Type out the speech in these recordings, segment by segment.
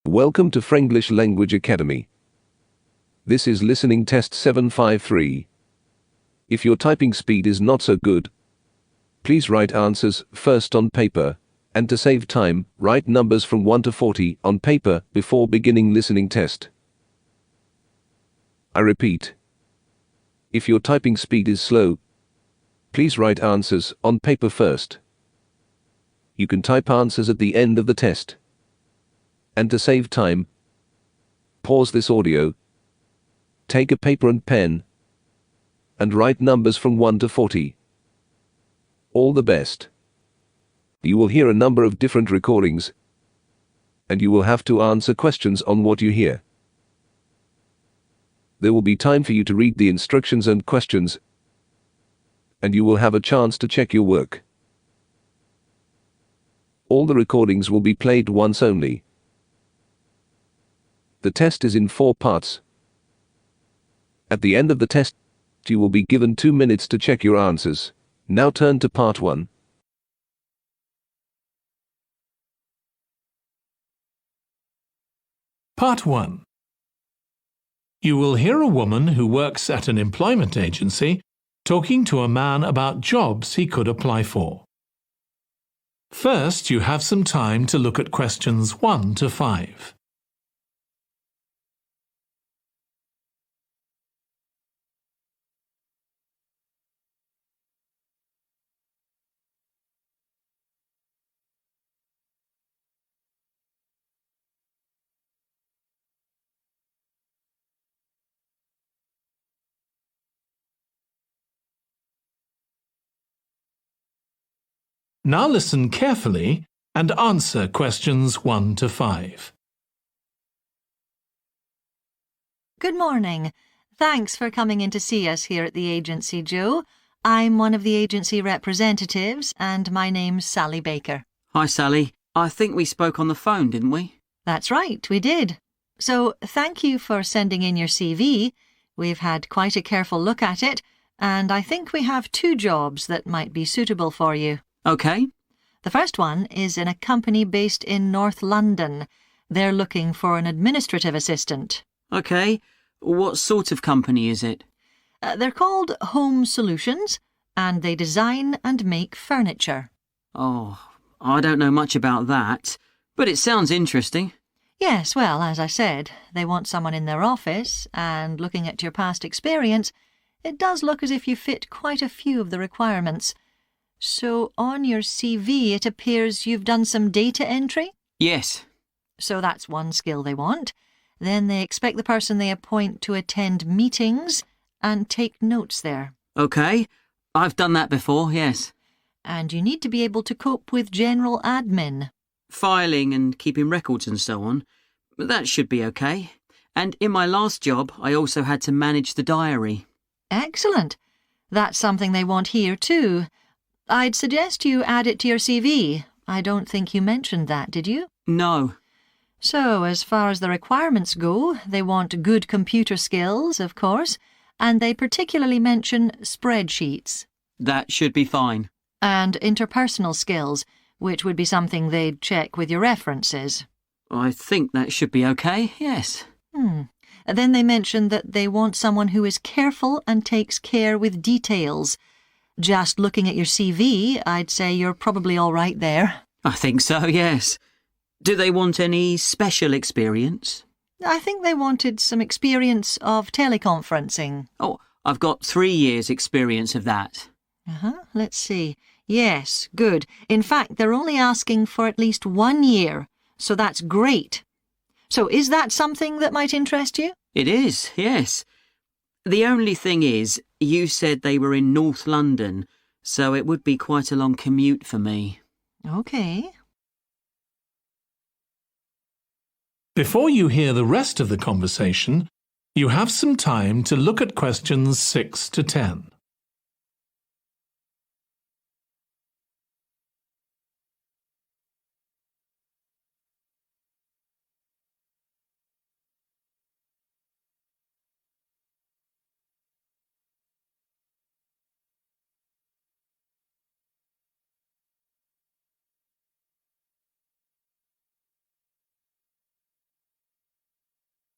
Welcome to Frenglish Language Academy. This is listening test 753. If your typing speed is not so good, please write answers first on paper, and to save time, write numbers from 1 to 40 on paper before beginning listening test. I repeat, if your typing speed is slow, please write answers on paper first. You can type answers at the end of the test. And to save time, pause this audio, take a paper and pen, and write numbers from 1 to 40. All the best. You will hear a number of different recordings, and you will have to answer questions on what you hear. There will be time for you to read the instructions and questions, and you will have a chance to check your work. All the recordings will be played once only. The test is in 4 parts. At the end of the test, you will be given 2 minutes to check your answers. Now turn to part 1. Part 1. You will hear a woman who works at an employment agency talking to a man about jobs he could apply for. First, you have some time to look at questions 1 to 5. Now listen carefully and answer questions 1 to 5. Good morning. Thanks for coming in to see us here at the agency, Joe. I'm one of the agency representatives and my name's Sally Baker. Hi, Sally. I think we spoke on the phone, didn't we? That's right, we did. So thank you for sending in your CV. We've had quite a careful look at it, and I think we have 2 jobs that might be suitable for you. OK. The first one is in a company based in North London. They're looking for an administrative assistant. OK. What sort of company is it? They're called Home Solutions, and they design and make furniture. Oh, I don't know much about that, but it sounds interesting. Yes, well, as I said, they want someone in their office, and looking at your past experience, it does look as if you fit quite a few of the requirements. So on your CV it appears you've done some data entry? Yes. So that's one skill they want. Then they expect the person they appoint to attend meetings and take notes there. OK. I've done that before, yes. And you need to be able to cope with general admin. Filing and keeping records and so on. That should be OK. And in my last job, I also had to manage the diary. Excellent. That's something they want here too. I'd suggest you add it to your CV. I don't think you mentioned that, did you? No. So, as far as the requirements go, they want good computer skills, of course, and they particularly mention spreadsheets. That should be fine. And interpersonal skills, which would be something they'd check with your references. I think that should be OK, yes. Then they mention that they want someone who is careful and takes care with details. Just looking at your CV, I'd say you're probably all right there. I think so, yes. Do they want any special experience? I think they wanted some experience of teleconferencing. Oh, I've got 3 years' experience of that. Let's see. Yes, good. In fact, they're only asking for at least 1 year, so that's great. So is that something that might interest you? It is, yes. The only thing is, you said they were in North London, so it would be quite a long commute for me. OK. Before you hear the rest of the conversation, you have some time to look at questions 6 to 10.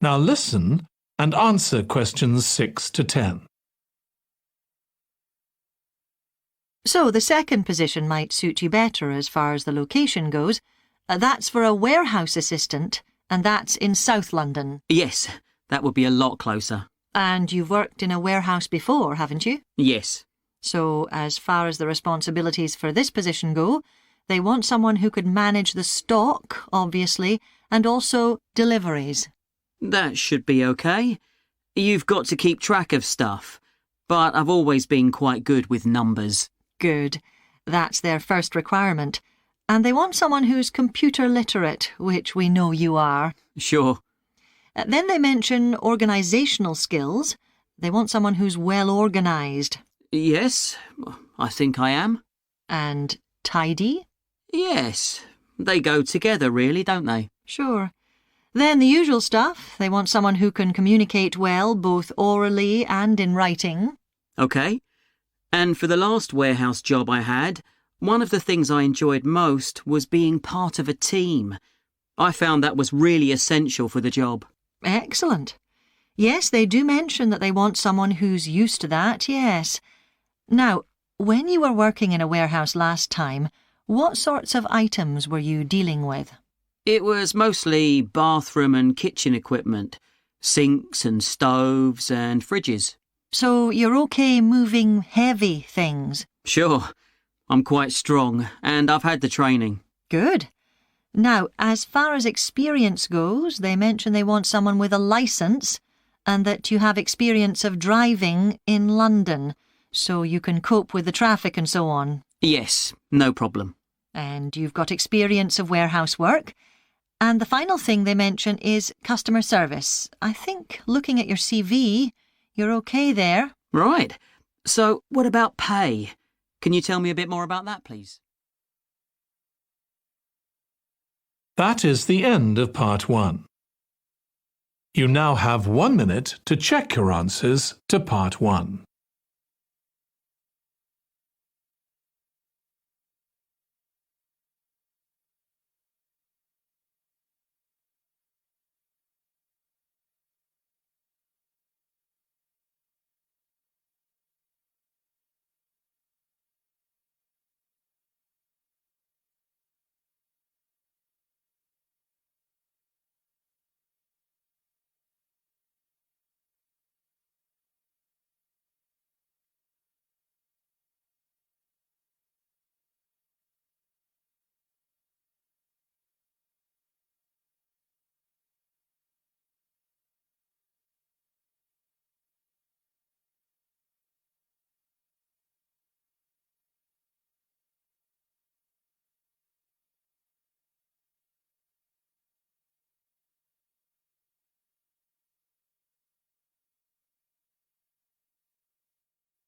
Now listen and answer questions 6 to 10. So the second position might suit you better as far as the location goes. That's for a warehouse assistant, and that's in South London. Yes, that would be a lot closer. And you've worked in a warehouse before, haven't you? Yes. So as far as the responsibilities for this position go, they want someone who could manage the stock, obviously, and also deliveries. That should be okay. You've got to keep track of stuff, but I've always been quite good with numbers. Good. That's their first requirement. And they want someone who's computer literate, which we know you are. Sure. Then they mention organisational skills. They want someone who's well organised. Yes, I think I am. And tidy? Yes, they go together really, don't they? Sure. Then the usual stuff. They want someone who can communicate well, both orally and in writing. Okay. And for the last warehouse job I had, one of the things I enjoyed most was being part of a team. I found that was really essential for the job. Excellent. Yes, they do mention that they want someone who's used to that, yes. Now, when you were working in a warehouse last time, what sorts of items were you dealing with? It was mostly bathroom and kitchen equipment, sinks and stoves and fridges. So you're okay moving heavy things? Sure, I'm quite strong and I've had the training. Good. Now, as far as experience goes, they mention they want someone with a licence and that you have experience of driving in London, so you can cope with the traffic and so on. Yes, no problem. And you've got experience of warehouse work. And the final thing they mention is customer service. I think, looking at your CV, you're okay there. Right. So, what about pay? Can you tell me a bit more about that, please? That is the end of part 1. You now have 1 minute to check your answers to part 1.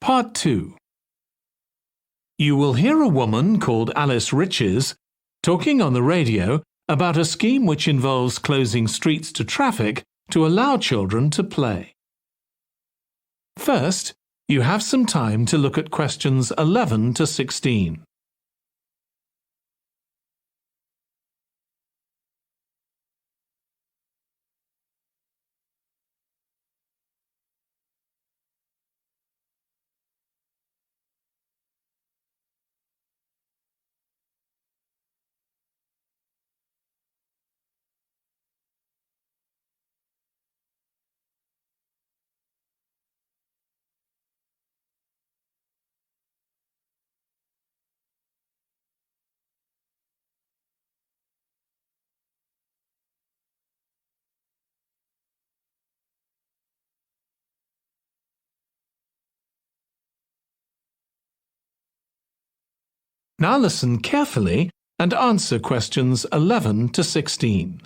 Part 2. You will hear a woman called Alice Riches talking on the radio about a scheme which involves closing streets to traffic to allow children to play. First, you have some time to look at questions 11 to 16. Now listen carefully and answer questions 11 to 16.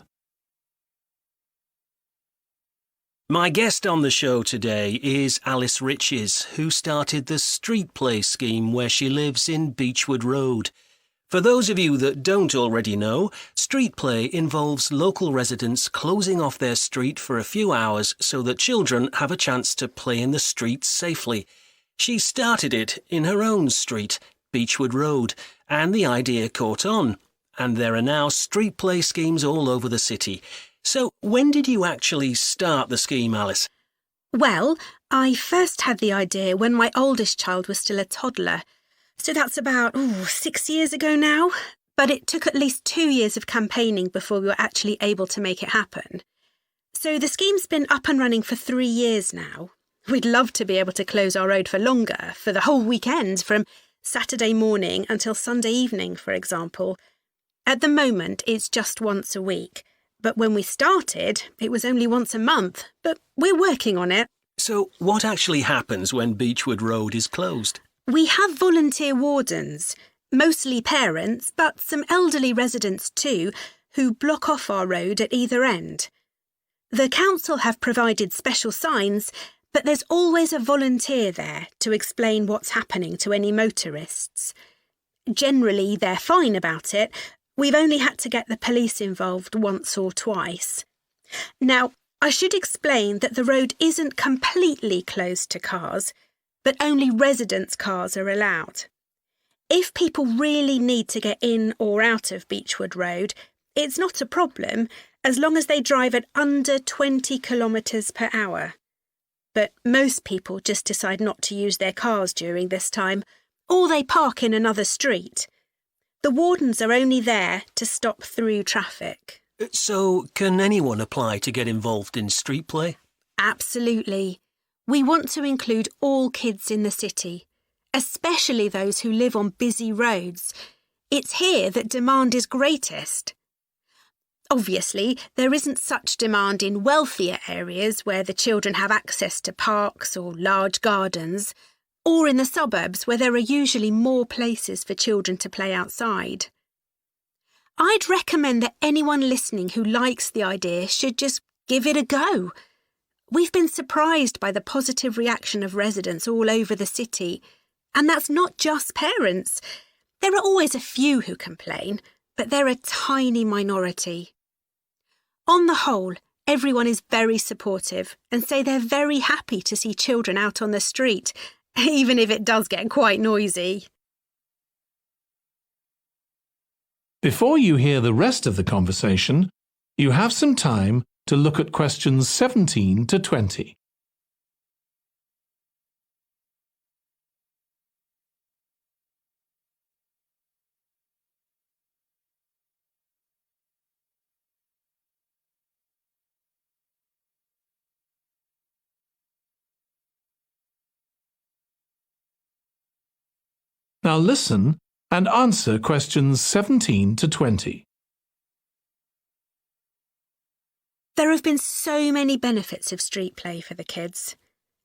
My guest on the show today is Alice Riches, who started the Street Play scheme where she lives in Beechwood Road. For those of you that don't already know, Street Play involves local residents closing off their street for a few hours so that children have a chance to play in the streets safely. She started it in her own street, Beechwood Road, and the idea caught on. And there are now street play schemes all over the city. So, when did you actually start the scheme, Alice? Well, I first had the idea when my oldest child was still a toddler. So that's about 6 years ago now. But it took at least 2 years of campaigning before we were actually able to make it happen. So the scheme's been up and running for 3 years now. We'd love to be able to close our road for longer, for the whole weekend, from Saturday morning until Sunday evening, for example. At the moment, it's just once a week. But when we started, it was only once a month. But we're working on it. So, what actually happens when Beechwood Road is closed? We have volunteer wardens, mostly parents, but some elderly residents too, who block off our road at either end. The council have provided special signs, but there's always a volunteer there to explain what's happening to any motorists. Generally, they're fine about it. We've only had to get the police involved once or twice. Now, I should explain that the road isn't completely closed to cars, but only residents' cars are allowed. If people really need to get in or out of Beechwood Road, it's not a problem as long as they drive at under 20 kilometres per hour. But most people just decide not to use their cars during this time, or they park in another street. The wardens are only there to stop through traffic. So, can anyone apply to get involved in street play? Absolutely. We want to include all kids in the city, especially those who live on busy roads. It's here that demand is greatest. Obviously, there isn't such demand in wealthier areas where the children have access to parks or large gardens, or in the suburbs where there are usually more places for children to play outside. I'd recommend that anyone listening who likes the idea should just give it a go. We've been surprised by the positive reaction of residents all over the city, and that's not just parents. There are always a few who complain, but they're a tiny minority. On the whole, everyone is very supportive and say they're very happy to see children out on the street, even if it does get quite noisy. Before you hear the rest of the conversation, you have some time to look at questions 17 to 20. Now listen and answer questions 17 to 20. There have been so many benefits of street play for the kids.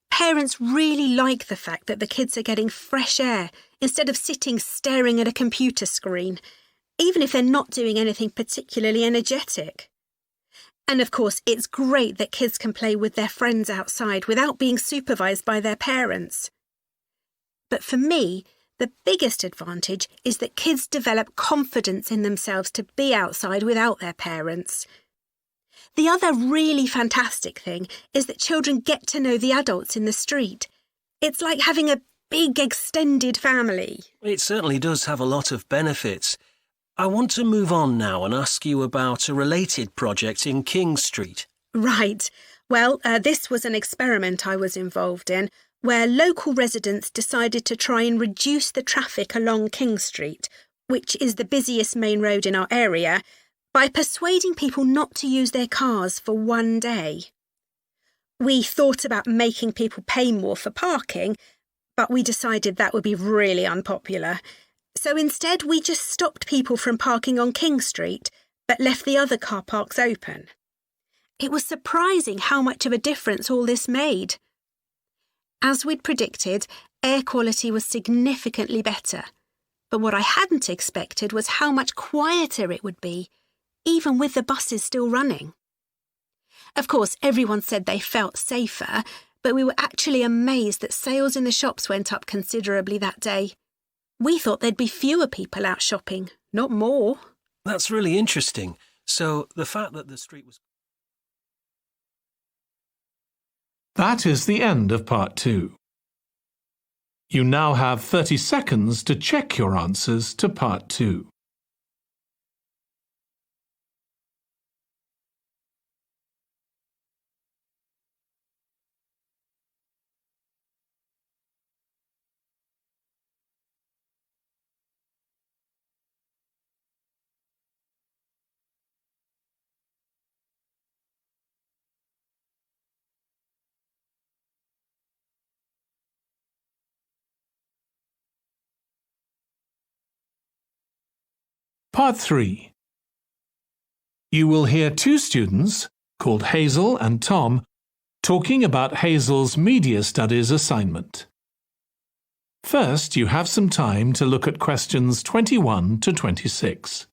Parents really like the fact that the kids are getting fresh air instead of sitting staring at a computer screen, even if they're not doing anything particularly energetic. And of course, it's great that kids can play with their friends outside without being supervised by their parents. But for me, the biggest advantage is that kids develop confidence in themselves to be outside without their parents. The other really fantastic thing is that children get to know the adults in the street. It's like having a big extended family. It certainly does have a lot of benefits. I want to move on now and ask you about a related project in King Street. Right. Well, this was an experiment I was involved in, where local residents decided to try and reduce the traffic along King Street, which is the busiest main road in our area, by persuading people not to use their cars for one day. We thought about making people pay more for parking, but we decided that would be really unpopular. So instead, we just stopped people from parking on King Street, but left the other car parks open. It was surprising how much of a difference all this made. As we'd predicted, air quality was significantly better. But what I hadn't expected was how much quieter it would be, even with the buses still running. Of course, everyone said they felt safer, but we were actually amazed that sales in the shops went up considerably that day. We thought there'd be fewer people out shopping, not more. That's really interesting. So, the fact that the street was... That is the end of part 2. You now have 30 seconds to check your answers to part 2. Part 3. You will hear two students, called Hazel and Tom, talking about Hazel's media studies assignment. First, you have some time to look at questions 21 to 26.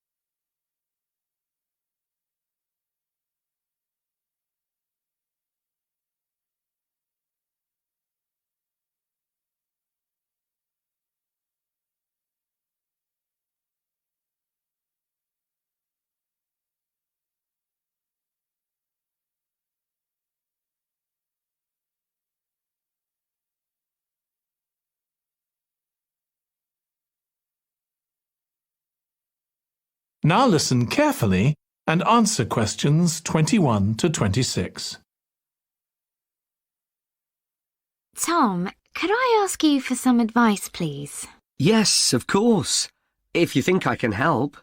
Now listen carefully and answer questions 21 to 26. Tom, could I ask you for some advice, please? Yes, of course. If you think I can help.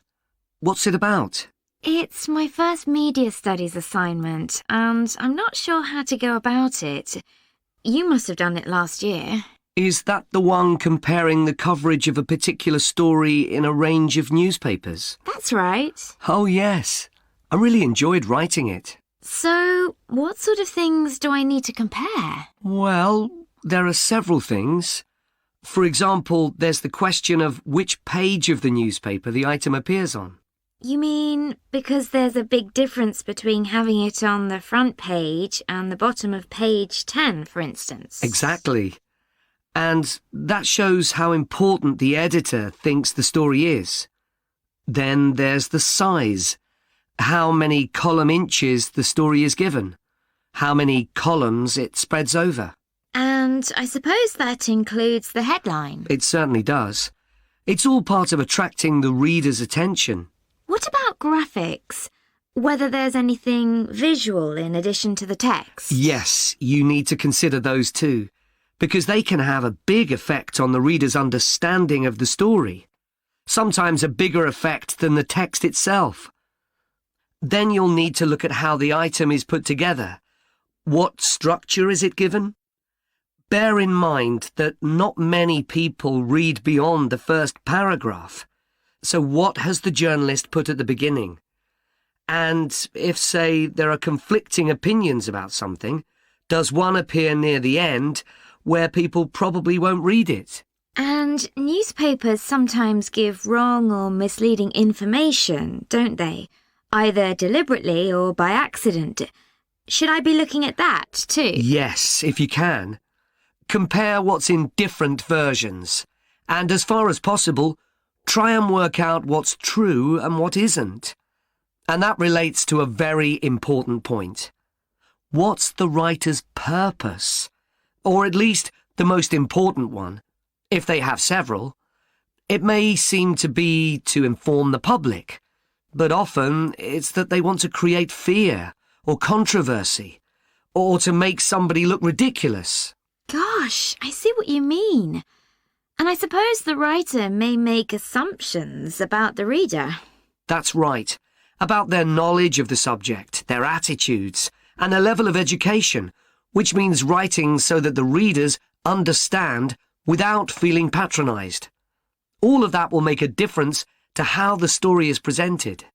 What's it about? It's my first media studies assignment, and I'm not sure how to go about it. You must have done it last year. Is that the one comparing the coverage of a particular story in a range of newspapers? That's right. Oh, yes. I really enjoyed writing it. So, what sort of things do I need to compare? Well, there are several things. For example, there's the question of which page of the newspaper the item appears on. You mean because there's a big difference between having it on the front page and the bottom of page 10, for instance? Exactly. And that shows how important the editor thinks the story is. Then there's the size. How many column inches the story is given. How many columns it spreads over. And I suppose that includes the headline. It certainly does. It's all part of attracting the reader's attention. What about graphics? Whether there's anything visual in addition to the text? Yes, you need to consider those too, because they can have a big effect on the reader's understanding of the story. Sometimes a bigger effect than the text itself. Then you'll need to look at how the item is put together. What structure is it given? Bear in mind that not many people read beyond the first paragraph. So what has the journalist put at the beginning? And if, say, there are conflicting opinions about something, does one appear near the end where people probably won't read it? And newspapers sometimes give wrong or misleading information, don't they? Either deliberately or by accident. Should I be looking at that too? Yes, if you can. Compare what's in different versions. And as far as possible, try and work out what's true and what isn't. And that relates to a very important point. What's the writer's purpose? Or at least the most important one, if they have several. It may seem to be to inform the public, but often it's that they want to create fear or controversy, or to make somebody look ridiculous. Gosh, I see what you mean. And I suppose the writer may make assumptions about the reader. That's right. About their knowledge of the subject, their attitudes, and their level of education, which means writing so that the readers understand without feeling patronised. All of that will make a difference to how the story is presented.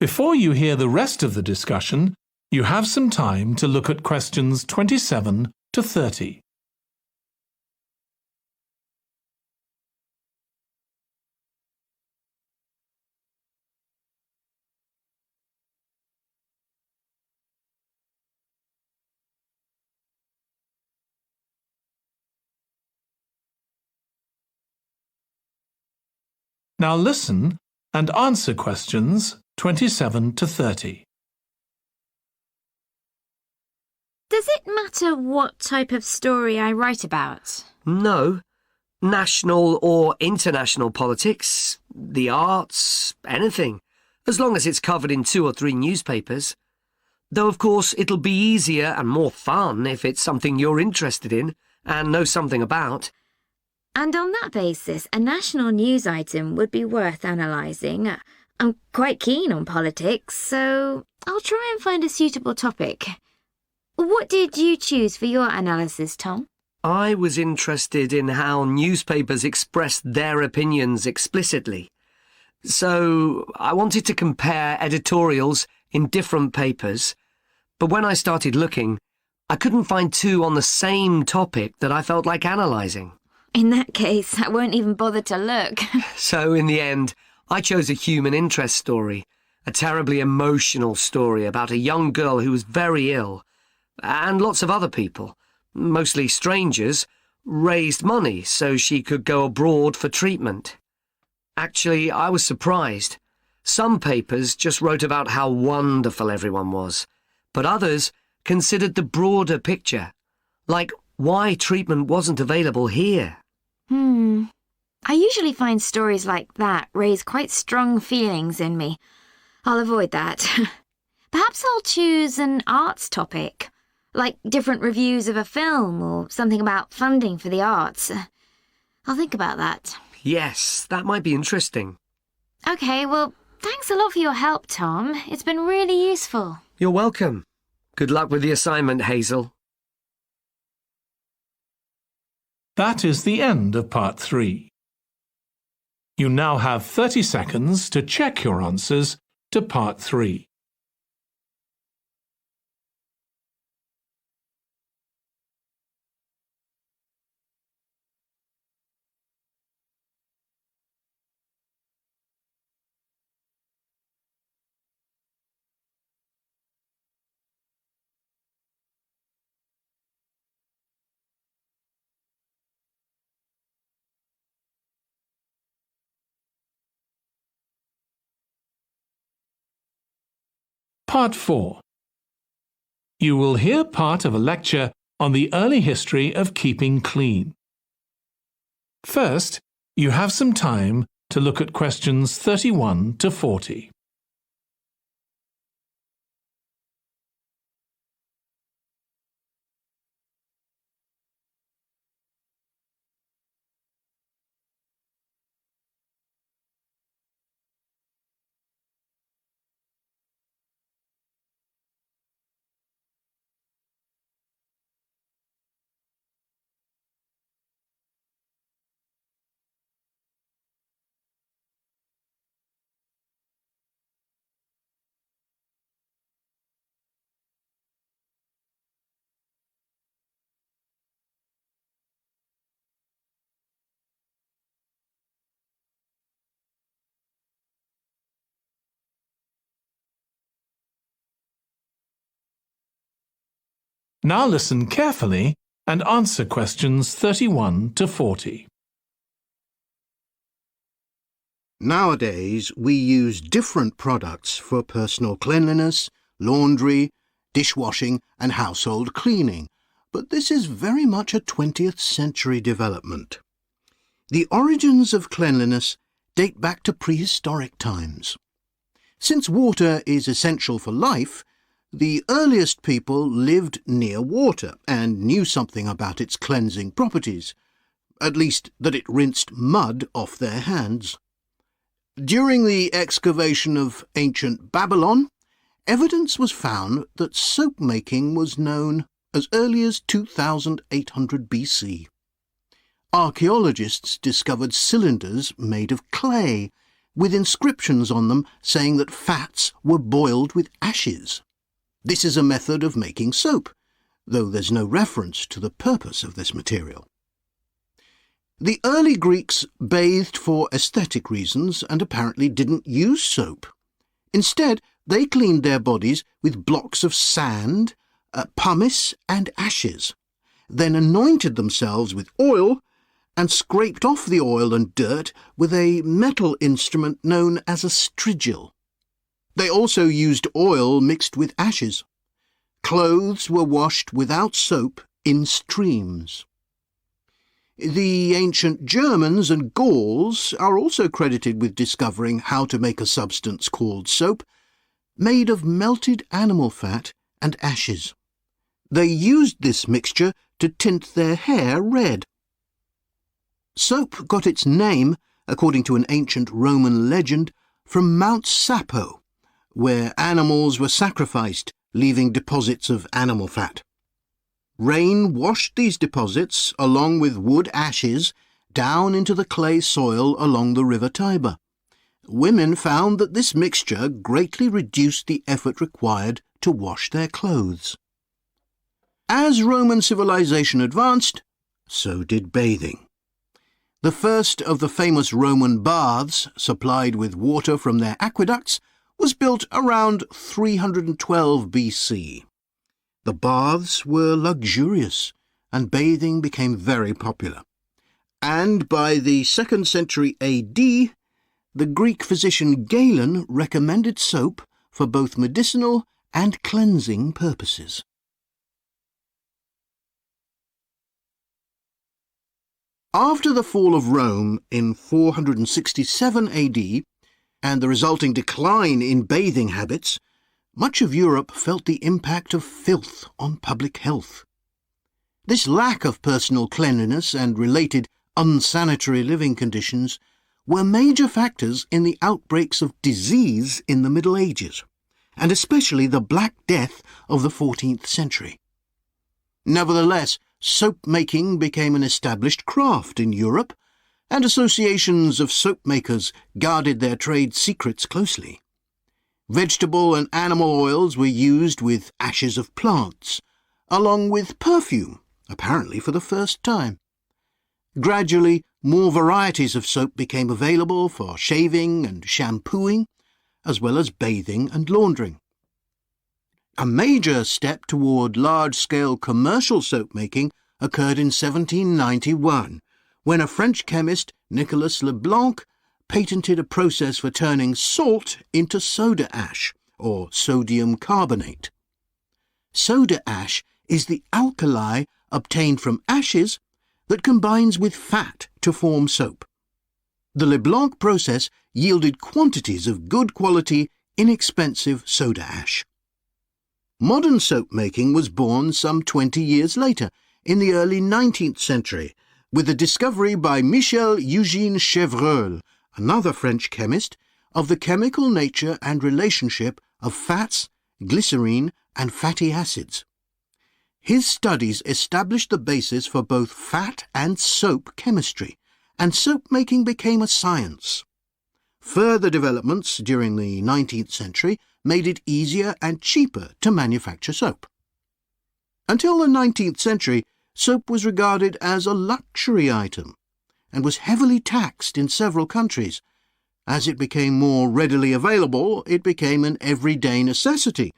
Before you hear the rest of the discussion, you have some time to look at questions 27 to 30. Now listen and answer questions 27 to 30. Does it matter what type of story I write about? No. National or international politics, the arts, anything, as long as it's covered in 2 or 3 newspapers. Though, of course, it'll be easier and more fun if it's something you're interested in and know something about. And on that basis, a national news item would be worth analysing. I'm quite keen on politics, so I'll try and find a suitable topic. What did you choose for your analysis, Tom? I was interested in how newspapers expressed their opinions explicitly. So I wanted to compare editorials in different papers, but when I started looking, I couldn't find two on the same topic that I felt like analysing. In that case, I won't even bother to look. So in the end, I chose a human interest story, a terribly emotional story about a young girl who was very ill, and lots of other people, mostly strangers, raised money so she could go abroad for treatment. Actually, I was surprised. Some papers just wrote about how wonderful everyone was, but others considered the broader picture, like why treatment wasn't available here. I usually find stories like that raise quite strong feelings in me. I'll avoid that. Perhaps I'll choose an arts topic, like different reviews of a film or something about funding for the arts. I'll think about that. Yes, that might be interesting. OK, well, thanks a lot for your help, Tom. It's been really useful. You're welcome. Good luck with the assignment, Hazel. That is the end of part 3. You now have 30 seconds to check your answers to part 3. Part 4. You will hear part of a lecture on the early history of keeping clean. First, you have some time to look at questions 31 to 40. Now listen carefully and answer questions 31 to 40. Nowadays, we use different products for personal cleanliness, laundry, dishwashing and household cleaning, but this is very much a 20th century development. The origins of cleanliness date back to prehistoric times. Since water is essential for life, the earliest people lived near water and knew something about its cleansing properties, at least that it rinsed mud off their hands. During the excavation of ancient Babylon, evidence was found that soap making was known as early as 2800 BC. Archaeologists discovered cylinders made of clay, with inscriptions on them saying that fats were boiled with ashes. This is a method of making soap, though there's no reference to the purpose of this material. The early Greeks bathed for aesthetic reasons and apparently didn't use soap. Instead, they cleaned their bodies with blocks of sand, pumice and ashes, then anointed themselves with oil and scraped off the oil and dirt with a metal instrument known as a strigil. They also used oil mixed with ashes. Clothes were washed without soap in streams. The ancient Germans and Gauls are also credited with discovering how to make a substance called soap, made of melted animal fat and ashes. They used this mixture to tint their hair red. Soap got its name, according to an ancient Roman legend, from Mount Sapo, where animals were sacrificed, leaving deposits of animal fat. Rain washed these deposits, along with wood ashes, down into the clay soil along the River Tiber. Women found that this mixture greatly reduced the effort required to wash their clothes. As Roman civilization advanced, so did bathing. The first of the famous Roman baths, supplied with water from their aqueducts, was built around 312 BC. The baths were luxurious, and bathing became very popular. And by the 2nd century AD, the Greek physician Galen recommended soap for both medicinal and cleansing purposes. After the fall of Rome in 467 AD and the resulting decline in bathing habits, much of Europe felt the impact of filth on public health. This lack of personal cleanliness and related unsanitary living conditions were major factors in the outbreaks of disease in the Middle Ages, and especially the Black Death of the 14th century. Nevertheless, soap-making became an established craft in Europe, and associations of soap-makers guarded their trade secrets closely. Vegetable and animal oils were used with ashes of plants, along with perfume, apparently for the first time. Gradually, more varieties of soap became available for shaving and shampooing, as well as bathing and laundering. A major step toward large-scale commercial soap-making occurred in 1791, when a French chemist, Nicolas Leblanc, patented a process for turning salt into soda ash, or sodium carbonate. Soda ash is the alkali obtained from ashes that combines with fat to form soap. The Leblanc process yielded quantities of good quality, inexpensive soda ash. Modern soap making was born some 20 years later, in the early 19th century, with the discovery by Michel Eugène Chevreul, another French chemist, of the chemical nature and relationship of fats, glycerine, and fatty acids. His studies established the basis for both fat and soap chemistry, and soap making became a science. Further developments during the 19th century made it easier and cheaper to manufacture soap. Until the 19th century, soap was regarded as a luxury item and was heavily taxed in several countries. As it became more readily available, it became an everyday necessity,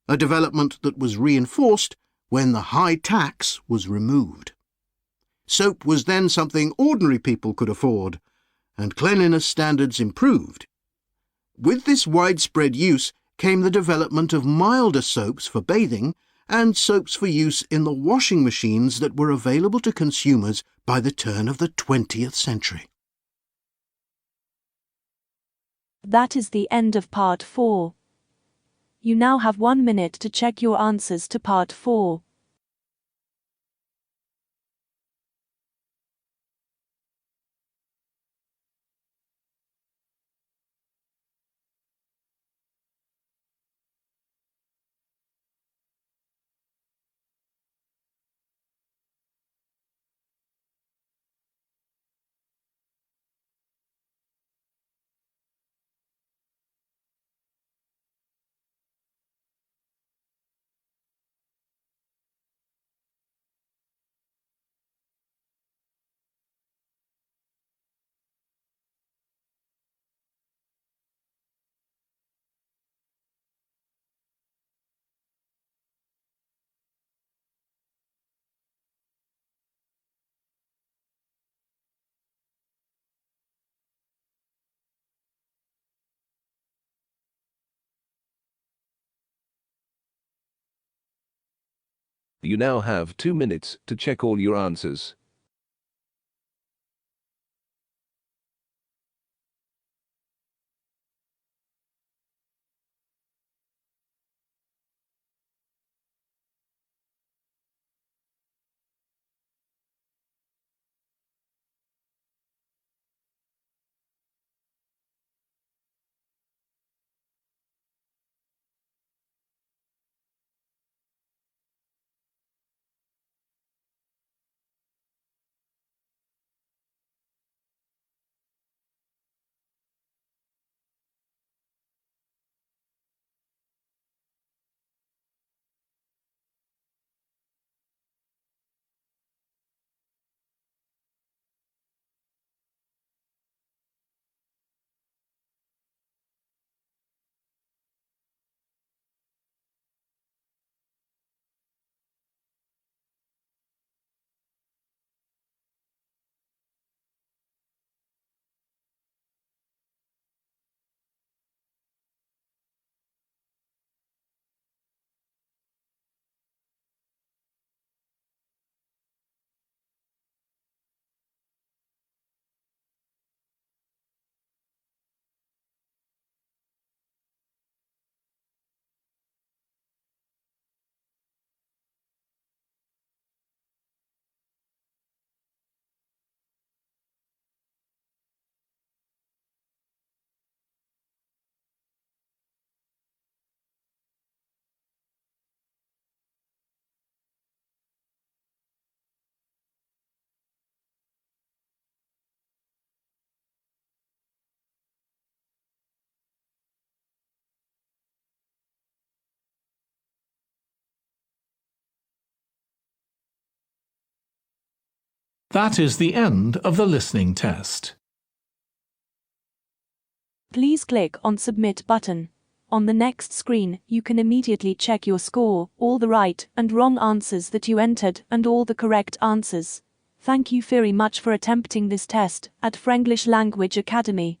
a development that was reinforced when the high tax was removed. Soap was then something ordinary people could afford, and cleanliness standards improved. With this widespread use came the development of milder soaps for bathing and soaps for use in the washing machines that were available to consumers by the turn of the 20th century. That is the end of Part 4. You now have 1 minute to check your answers to Part 4. You now have 2 minutes to check all your answers. That is the end of the listening test. Please click on Submit button. On the next screen, you can immediately check your score, all the right and wrong answers that you entered and all the correct answers. Thank you very much for attempting this test at Frenglish Language Academy.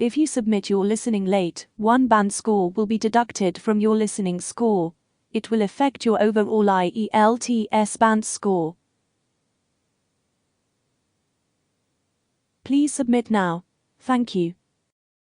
If you submit your listening late, one band score will be deducted from your listening score. It will affect your overall IELTS band score. Please submit now. Thank you.